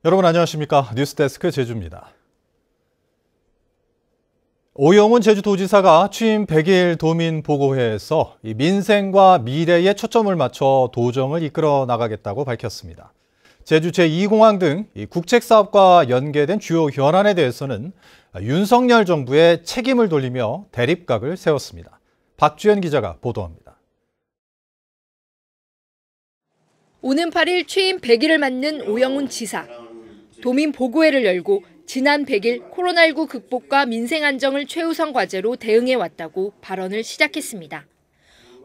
여러분 안녕하십니까? 뉴스데스크 제주입니다. 오영훈 제주도지사가 취임 100일 도민보고회에서 민생과 미래에 초점을 맞춰 도정을 이끌어 나가겠다고 밝혔습니다. 제주 제2공항 등 국책사업과 연계된 주요 현안에 대해서는 윤석열 정부의 책임을 돌리며 대립각을 세웠습니다. 박주연 기자가 보도합니다. 오는 8일 취임 100일을 맞는 오영훈 지사. 도민보고회를 열고 지난 100일 코로나19 극복과 민생 안정을 최우선 과제로 대응해왔다고 발언을 시작했습니다.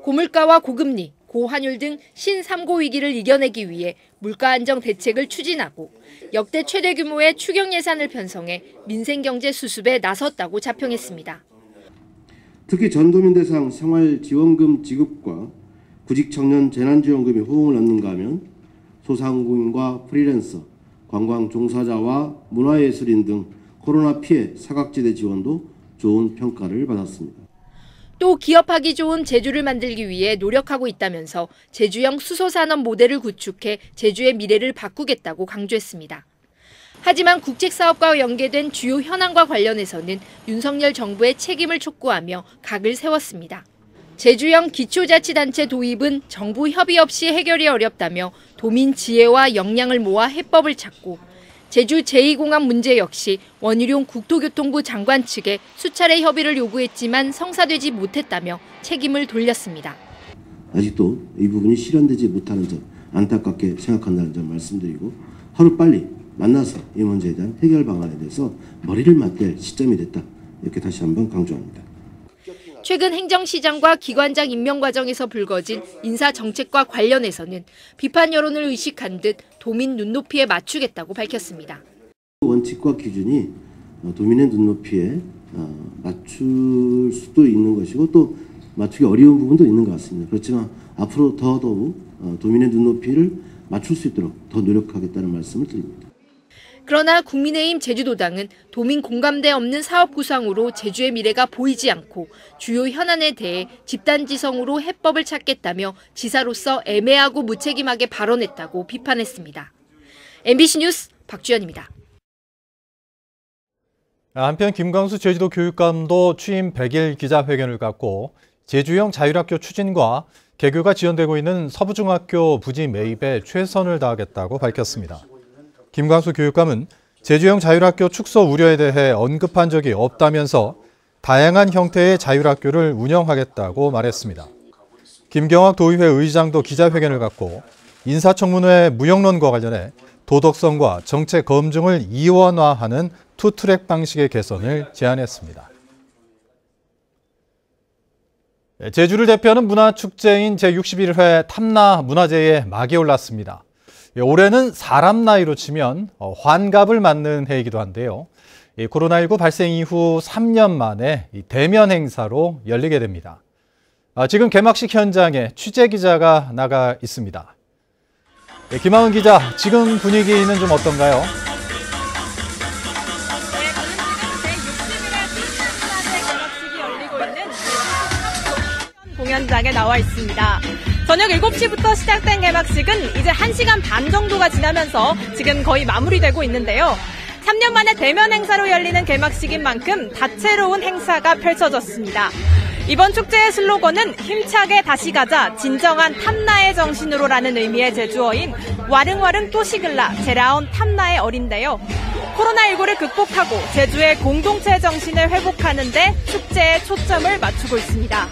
고물가와 고금리, 고환율 등 신3고 위기를 이겨내기 위해 물가 안정 대책을 추진하고 역대 최대 규모의 추경 예산을 편성해 민생경제 수습에 나섰다고 자평했습니다. 특히 전도민 대상 생활지원금 지급과 구직청년 재난지원금이 호응을 얻는가 하면 소상공인과 프리랜서, 관광 종사자와 문화예술인 등 코로나 피해 사각지대 지원도 좋은 평가를 받았습니다. 또 기업하기 좋은 제주를 만들기 위해 노력하고 있다면서 제주형 수소산업 모델을 구축해 제주의 미래를 바꾸겠다고 강조했습니다. 하지만 국책사업과 연계된 주요 현안과 관련해서는 윤석열 정부의 책임을 촉구하며 각을 세웠습니다. 제주형 기초자치단체 도입은 정부 협의 없이 해결이 어렵다며 도민 지혜와 역량을 모아 해법을 찾고 제주 제2공항 문제 역시 원희룡 국토교통부 장관 측에 수차례 협의를 요구했지만 성사되지 못했다며 책임을 돌렸습니다. 아직도 이 부분이 실현되지 못하는 점 안타깝게 생각한다는 점 말씀드리고 하루빨리 만나서 이 문제에 대한 해결 방안에 대해서 머리를 맞댈 시점이 됐다. 이렇게 다시 한번 강조합니다. 최근 행정시장과 기관장 임명 과정에서 불거진 인사정책과 관련해서는 비판 여론을 의식한 듯 도민 눈높이에 맞추겠다고 밝혔습니다. 원칙과 기준이 도민의 눈높이에 맞출 수도 있는 것이고 또 맞추기 어려운 부분도 있는 것 같습니다. 그렇지만 앞으로 더더욱 도민의 눈높이를 맞출 수 있도록 더 노력하겠다는 말씀을 드립니다. 그러나 국민의힘 제주도당은 도민 공감대 없는 사업 구상으로 제주의 미래가 보이지 않고 주요 현안에 대해 집단지성으로 해법을 찾겠다며 지사로서 애매하고 무책임하게 발언했다고 비판했습니다. MBC 뉴스 박주연입니다. 한편 김광수 제주도 교육감도 취임 100일 기자회견을 갖고 제주형 자율학교 추진과 개교가 지연되고 있는 서부중학교 부지 매입에 최선을 다하겠다고 밝혔습니다. 김광수 교육감은 제주형 자율학교 축소 우려에 대해 언급한 적이 없다면서 다양한 형태의 자율학교를 운영하겠다고 말했습니다. 김경학 도의회 의장도 기자회견을 갖고 인사청문회 무역론과 관련해 도덕성과 정책 검증을 이원화하는 투트랙 방식의 개선을 제안했습니다. 제주를 대표하는 문화축제인 제61회 탐나 문화제에 막이 올랐습니다. 올해는 사람 나이로 치면 환갑을 맞는 해이기도 한데요. 코로나19 발생 이후 3년 만에 대면 행사로 열리게 됩니다. 지금 개막식 현장에 취재기자가 나가 있습니다. 김하은 기자, 지금 분위기는 좀 어떤가요? 네, 저는 지금 제61회 개막식이 열리고 있는 공연장에 나와 있습니다. 저녁 7시부터 시작된 개막식은 이제 1시간 반 정도가 지나면서 지금 거의 마무리되고 있는데요. 3년 만에 대면 행사로 열리는 개막식인 만큼 다채로운 행사가 펼쳐졌습니다. 이번 축제의 슬로건은 힘차게 다시 가자 진정한 탐나의 정신으로라는 의미의 제주어인 와릉와릉 또시글라 제라온 탐나의 어린데요. 코로나19를 극복하고 제주의 공동체 정신을 회복하는 데 축제의 초점을 맞추고 있습니다.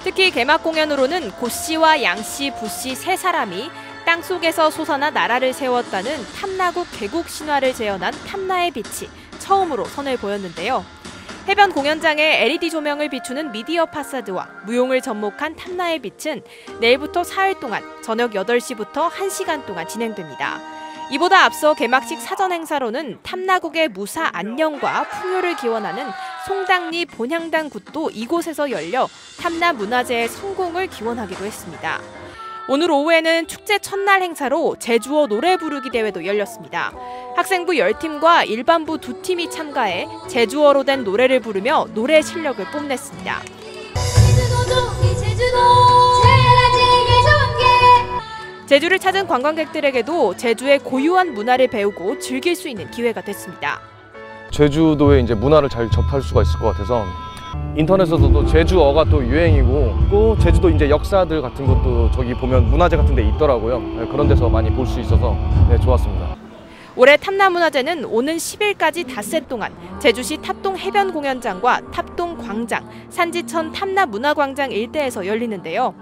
특히 개막 공연으로는 고씨와 양씨, 부씨 세 사람이 땅속에서 솟아나 나라를 세웠다는 탐나국 개국 신화를 재현한 탐나의 빛이 처음으로 선을 보였는데요. 해변 공연장에 LED 조명을 비추는 미디어 파사드와 무용을 접목한 탐나의 빛은 내일부터 사흘 동안 저녁 8시부터 1시간 동안 진행됩니다. 이보다 앞서 개막식 사전 행사로는 탐나국의 무사 안녕과 풍요를 기원하는 송당리 본향당 굿도 이곳에서 열려 탐나 문화제의 성공을 기원하기도 했습니다. 오늘 오후에는 축제 첫날 행사로 제주어 노래 부르기 대회도 열렸습니다. 학생부 10팀과 일반부 2팀이 참가해 제주어로 된 노래를 부르며 노래 실력을 뽐냈습니다. 제주도 좋은 게 제주도 제주를 찾은 관광객들에게도 제주의 고유한 문화를 배우고 즐길 수 있는 기회가 됐습니다. 제주도의 이제 문화를 잘 접할 수가 있을 것 같아서 인터넷에서도 제주어가 또 유행이고 또 제주도 이제 역사들 같은 것도 저기 보면 문화재 같은 데 있더라고요. 네, 그런 데서 많이 볼 수 있어서 네, 좋았습니다. 올해 탐나문화제는 오는 10일까지 닷새 동안 제주시 탑동 해변 공연장과 탑동 광장, 산지천 탐나문화광장 일대에서 열리는데요.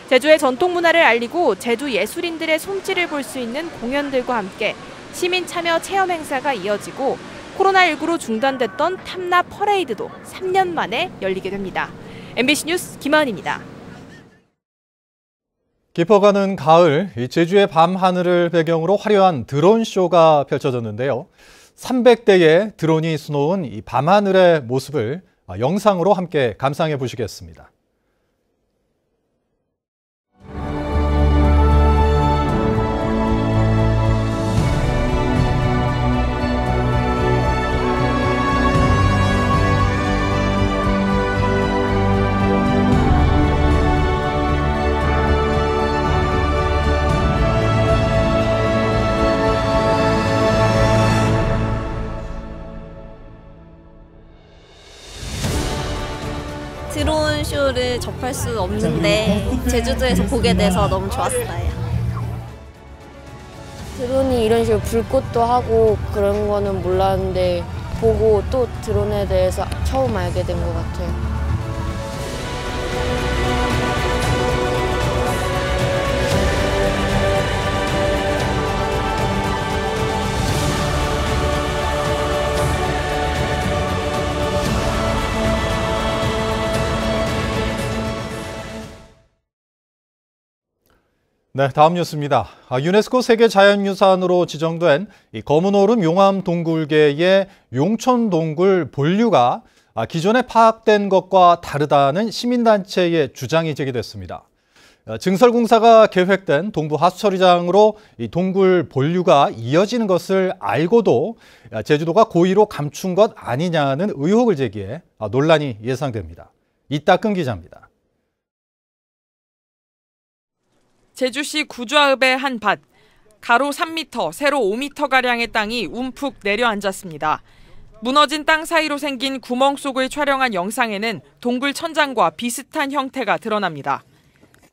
제주의 전통 문화를 알리고 제주 예술인들의 솜씨를 볼 수 있는 공연들과 함께 시민 참여 체험 행사가 이어지고 코로나19로 중단됐던 탐나 퍼레이드도 3년 만에 열리게 됩니다. MBC 뉴스 김하은입니다. 깊어가는 가을, 제주의 밤 하늘을 배경으로 화려한 드론 쇼가 펼쳐졌는데요. 300대의 드론이 수놓은 이 밤하늘의 모습을 영상으로 함께 감상해 보시겠습니다. 드론 쇼를 접할 수 없는데 제주도에서 보게 돼서 너무 좋았어요. 드론이 이런 식으로 불꽃도 하고 그런 거는 몰랐는데 보고 또 드론에 대해서 처음 알게 된 것 같아요. 네, 다음 뉴스입니다. 유네스코 세계자연유산으로 지정된 이 검은오름 용암동굴계의 용천동굴 본류가 기존에 파악된 것과 다르다는 시민단체의 주장이 제기됐습니다. 증설공사가 계획된 동부 하수처리장으로 이 동굴 본류가 이어지는 것을 알고도 제주도가 고의로 감춘 것 아니냐는 의혹을 제기해 논란이 예상됩니다. 이따금 기자입니다. 제주시 구좌읍의 한 밭, 가로 3m, 세로 5m가량의 땅이 움푹 내려앉았습니다. 무너진 땅 사이로 생긴 구멍 속을 촬영한 영상에는 동굴 천장과 비슷한 형태가 드러납니다.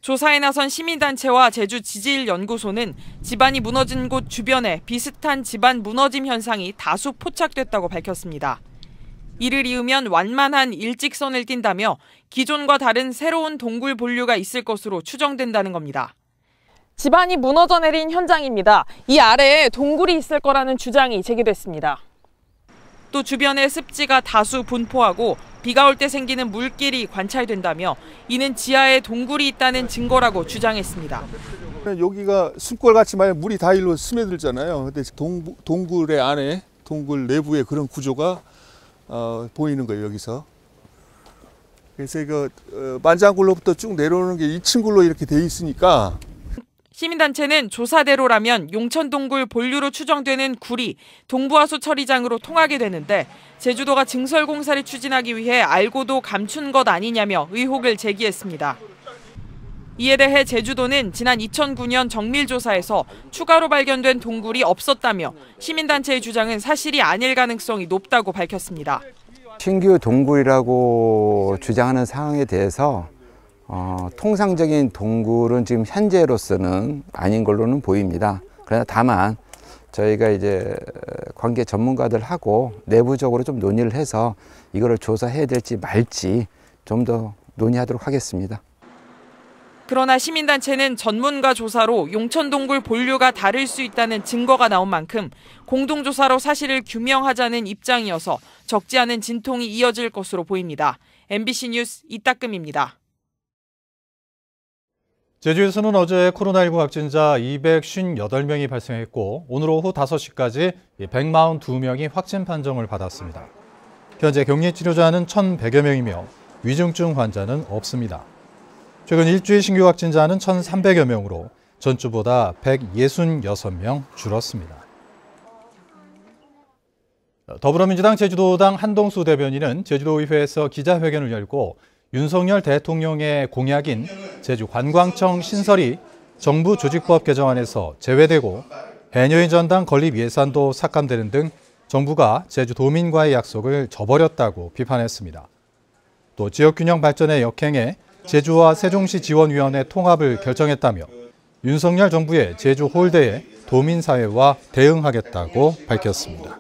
조사에 나선 시민단체와 제주지질연구소는 집안이 무너진 곳 주변에 비슷한 집안 무너짐 현상이 다수 포착됐다고 밝혔습니다. 이를 이으면 완만한 일직선을 띈다며 기존과 다른 새로운 동굴 본류가 있을 것으로 추정된다는 겁니다. 집안이 무너져 내린 현장입니다. 이 아래에 동굴이 있을 거라는 주장이 제기됐습니다. 또 주변에 습지가 다수 분포하고 비가 올 때 생기는 물길이 관찰된다며 이는 지하에 동굴이 있다는 증거라고 주장했습니다. 여기가 숨골같이 만약 물이 다 일로 스며들잖아요. 근데 동굴의 안에, 동굴 내부에 그런 구조가 보이는 거예요, 여기서. 그래서 이거 만장굴로부터 쭉 내려오는 게 2층 굴로 이렇게 돼 있으니까 시민단체는 조사대로라면 용천동굴 본류로 추정되는 굴이 동부하수 처리장으로 통하게 되는데 제주도가 증설공사를 추진하기 위해 알고도 감춘 것 아니냐며 의혹을 제기했습니다. 이에 대해 제주도는 지난 2009년 정밀조사에서 추가로 발견된 동굴이 없었다며 시민단체의 주장은 사실이 아닐 가능성이 높다고 밝혔습니다. 신규 동굴이라고 주장하는 상황에 대해서 통상적인 동굴은 지금 현재로서는 아닌 걸로는 보입니다. 그러나 다만 저희가 이제 관계 전문가들하고 내부적으로 좀 논의를 해서 이거를 조사해야 될지 말지 좀 더 논의하도록 하겠습니다. 그러나 시민단체는 전문가 조사로 용천동굴 본류가 다를 수 있다는 증거가 나온 만큼 공동조사로 사실을 규명하자는 입장이어서 적지 않은 진통이 이어질 것으로 보입니다. MBC 뉴스 이따금입니다. 제주에서는 어제 코로나19 확진자 258명이 발생했고 오늘 오후 5시까지 142명이 확진 판정을 받았습니다. 현재 격리치료자는 1,100여 명이며 위중증 환자는 없습니다. 최근 일주일 신규 확진자는 1,300여 명으로 전주보다 166명 줄었습니다. 더불어민주당 제주도당 한동수 대변인은 제주도의회에서 기자회견을 열고 윤석열 대통령의 공약인 제주 관광청 신설이 정부 조직법 개정안에서 제외되고 해녀의 전당 건립 예산도 삭감되는 등 정부가 제주도민과의 약속을 저버렸다고 비판했습니다. 또 지역균형 발전에 역행해 제주와 세종시 지원위원회 통합을 결정했다며 윤석열 정부의 제주 홀대에 도민사회와 대응하겠다고 밝혔습니다.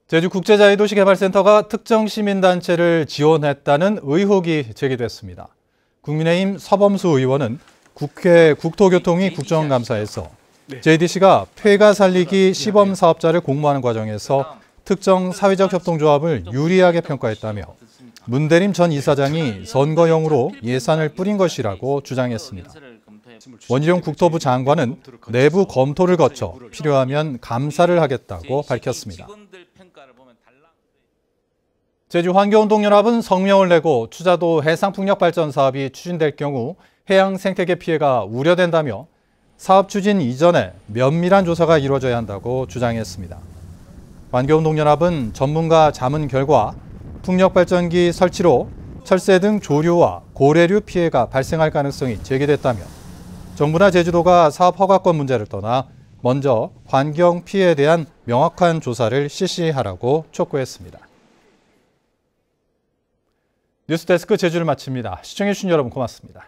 제주국제자유도시개발센터가 특정 시민단체를 지원했다는 의혹이 제기됐습니다. 국민의힘 서범수 의원은 국회 국토교통위 국정감사에서 JDC가 폐가 살리기 시범사업자를 공모하는 과정에서 특정 사회적 협동조합을 유리하게 평가했다며 문대림 전 이사장이 선거용으로 예산을 뿌린 것이라고 주장했습니다. 원희룡 국토부 장관은 내부 검토를 거쳐 필요하면 감사를 하겠다고 밝혔습니다. 제주환경운동연합은 성명을 내고 추자도 해상풍력발전 사업이 추진될 경우 해양 생태계 피해가 우려된다며 사업 추진 이전에 면밀한 조사가 이루어져야 한다고 주장했습니다. 환경운동연합은 전문가 자문 결과 풍력발전기 설치로 철새 등 조류와 고래류 피해가 발생할 가능성이 제기됐다며 정부나 제주도가 사업 허가권 문제를 떠나 먼저 환경 피해에 대한 명확한 조사를 실시하라고 촉구했습니다. 뉴스데스크 제주를 마칩니다. 시청해주신 여러분 고맙습니다.